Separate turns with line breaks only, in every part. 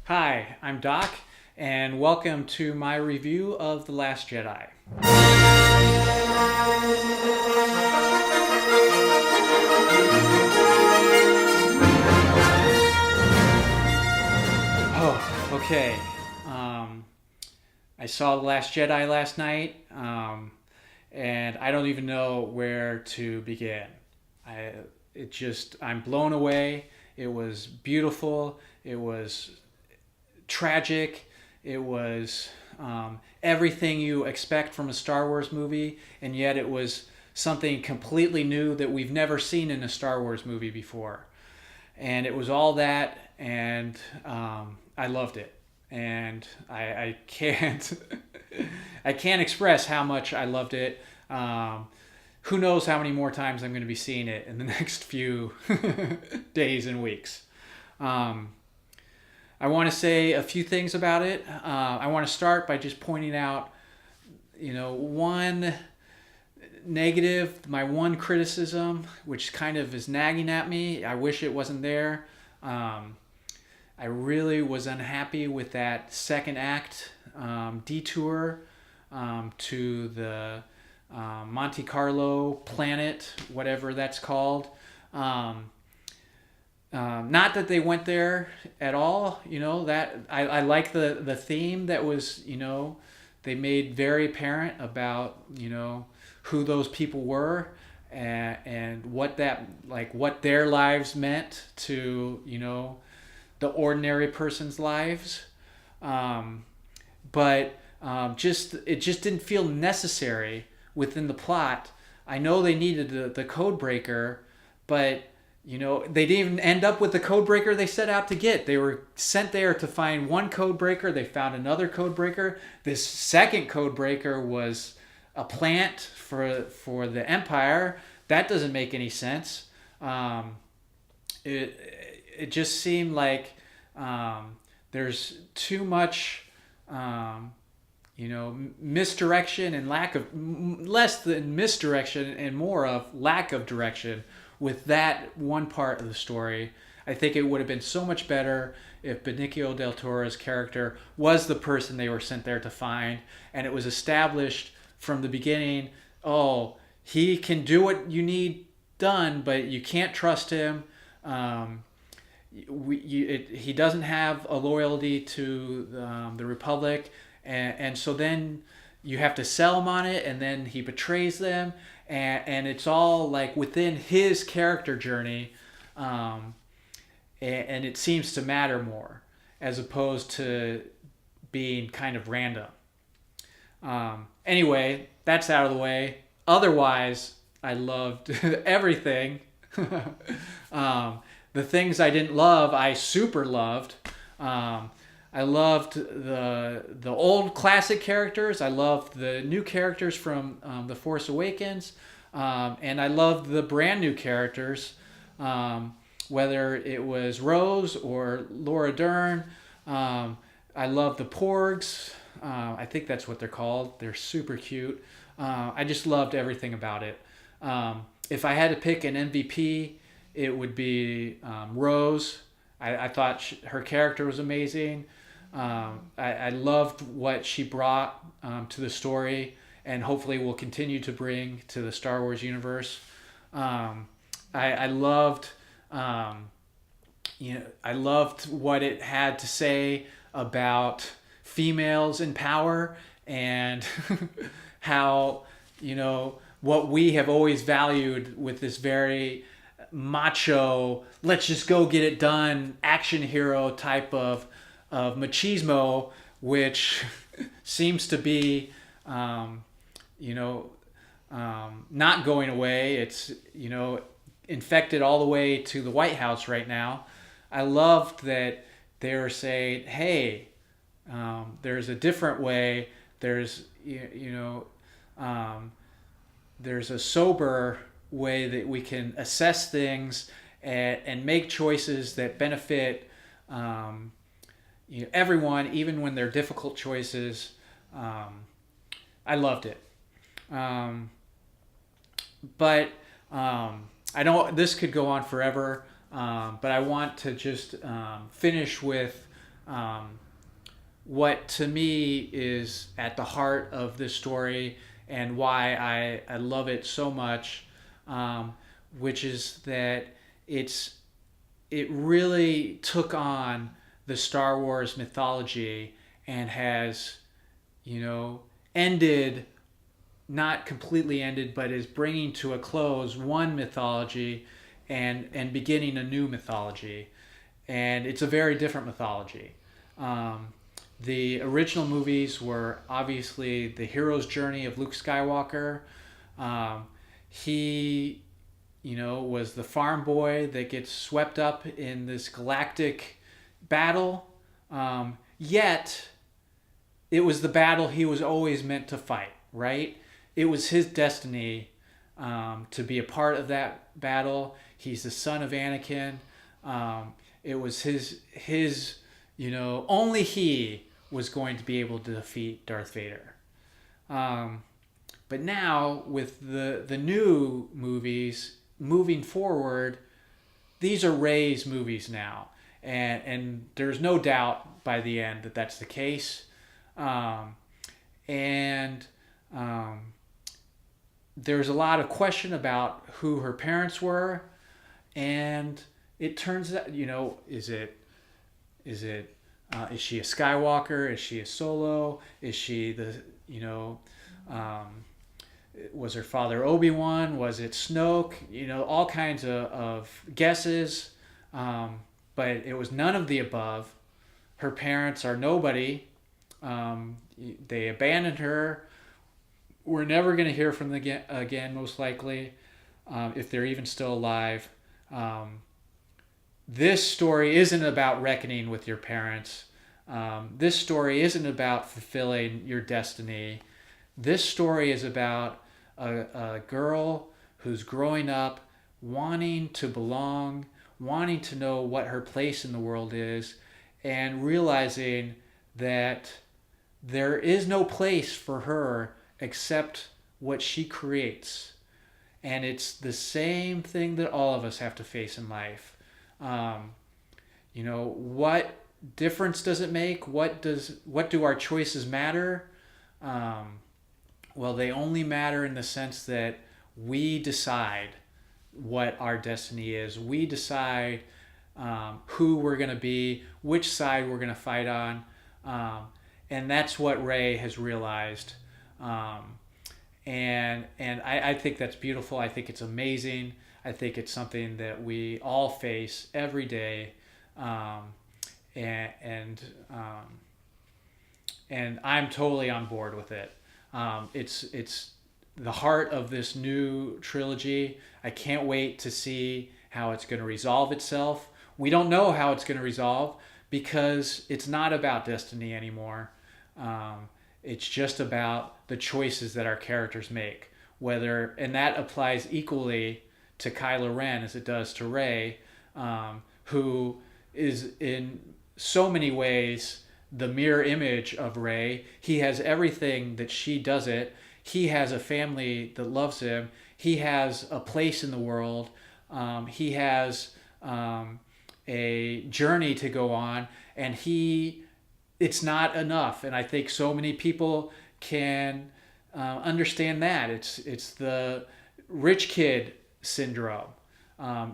Hi, I'm Doc, and welcome to my review of The Last Jedi. Oh, okay. I saw The Last Jedi last night, and I don't even know where to begin. I, I'm blown away. It was beautiful. It was tragic. It was everything you expect from a Star Wars movie, and yet it was something completely new that we've never seen in a Star Wars movie before. And it was all that, and I loved it. And I can't I can't express how much I loved it. Who knows how many more times I'm going to be seeing it in the next few days and weeks. I want to say a few things about it. I want to start by just pointing out, one negative, my one criticism, which kind of is nagging at me. I wish it wasn't there. I really was unhappy with that second act detour to the Monte Carlo planet, whatever that's called. Not that they went there at all, that I like the theme that was, they made very apparent about, who those people were and what what their lives meant to, the ordinary person's lives. But it just didn't feel necessary within the plot. I know they needed the code breaker, but they didn't even end up with the code breaker they set out to get. They were sent there to find one code breaker. They found another code breaker. This second code breaker was a plant for the Empire. That doesn't make any sense. It just seemed like there's too much misdirection and less than misdirection and more of lack of direction with that one part of the story. I think it would have been so much better if Benicio del Toro's character was the person they were sent there to find, and it was established from the beginning, he can do what you need done, but you can't trust him. He doesn't have a loyalty to the Republic, and so then you have to sell him on it, and then he betrays them, and it's all like within his character journey, and it seems to matter more as opposed to being kind of random. Anyway, that's out of the way. Otherwise, I loved everything. The things I didn't love, I super loved. I loved the old classic characters. I loved the new characters from The Force Awakens. And I loved the brand new characters, whether it was Rose or Laura Dern. I love the Porgs. I think that's what they're called. They're super cute. I just loved everything about it. If I had to pick an MVP, it would be Rose. I thought her character was amazing. I loved what she brought to the story, and hopefully will continue to bring to the Star Wars universe. I loved, I loved what it had to say about females in power and how, what we have always valued with this very macho, let's just go get it done, action hero type of machismo, which seems to be, not going away. It's, infected all the way to the White House right now. I loved that they were saying, hey, there's a different way. There's, there's a sober way that we can assess things and make choices that benefit everyone, even when they're difficult choices. I loved it. But I don't. This could go on forever. But I want to just finish with what to me is at the heart of this story and why I love it so much, which is that it really took on the Star Wars mythology and has, ended, not completely ended, but is bringing to a close one mythology and beginning a new mythology. And it's a very different mythology. The original movies were obviously the hero's journey of Luke Skywalker. He, was the farm boy that gets swept up in this galactic battle. Yet, it was the battle he was always meant to fight, right? It was his destiny to be a part of that battle. He's the son of Anakin. It was his, only he was going to be able to defeat Darth Vader. But now, with the new movies moving forward, these are Rey's movies now. And there's no doubt by the end that that's the case. There's a lot of question about who her parents were. And it turns out, is she a Skywalker? Is she a Solo? Is she was her father Obi-Wan? Was it Snoke? All kinds of guesses. But it was none of the above. Her parents are nobody. They abandoned her. We're never going to hear from them again, most likely, if they're even still alive. This story isn't about reckoning with your parents. This story isn't about fulfilling your destiny. This story is about a girl who's growing up, wanting to belong, wanting to know what her place in the world is, and realizing that there is no place for her except what she creates. And it's the same thing that all of us have to face in life. What difference does it make? What do our choices matter? Well, they only matter in the sense that we decide what our destiny is. We decide who we're going to be, which side we're going to fight on. And that's what Rey has realized. And I think that's beautiful. I think it's amazing. I think it's something that we all face every day. And I'm totally on board with it. It's the heart of this new trilogy. I can't wait to see how it's going to resolve itself. We don't know how it's going to resolve because it's not about destiny anymore. It's just about the choices that our characters make. And that applies equally to Kylo Ren as it does to Rey, who is in so many ways the mirror image of Rey. He has everything that she doesn't. He has a family that loves him. He has a place in the world. He has a journey to go on, and it's not enough. And I think so many people can understand that. It's the rich kid syndrome.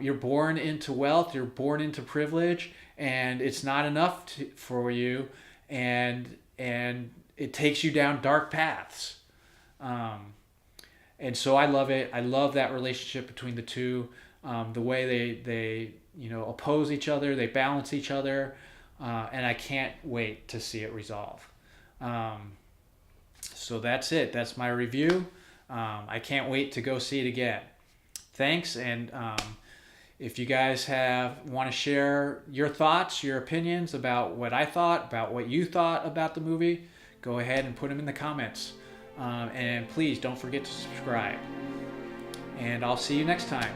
You're born into wealth, you're born into privilege, and it's not enough for you, and it takes you down dark paths. And so I love it. I love that relationship between the two, the way they oppose each other, they balance each other, and I can't wait to see it resolve. So that's it. That's my review. I can't wait to go see it again. Thanks, and if you guys want to share your thoughts, your opinions about what I thought, about what you thought about the movie, go ahead and put them in the comments. And please don't forget to subscribe. And I'll see you next time.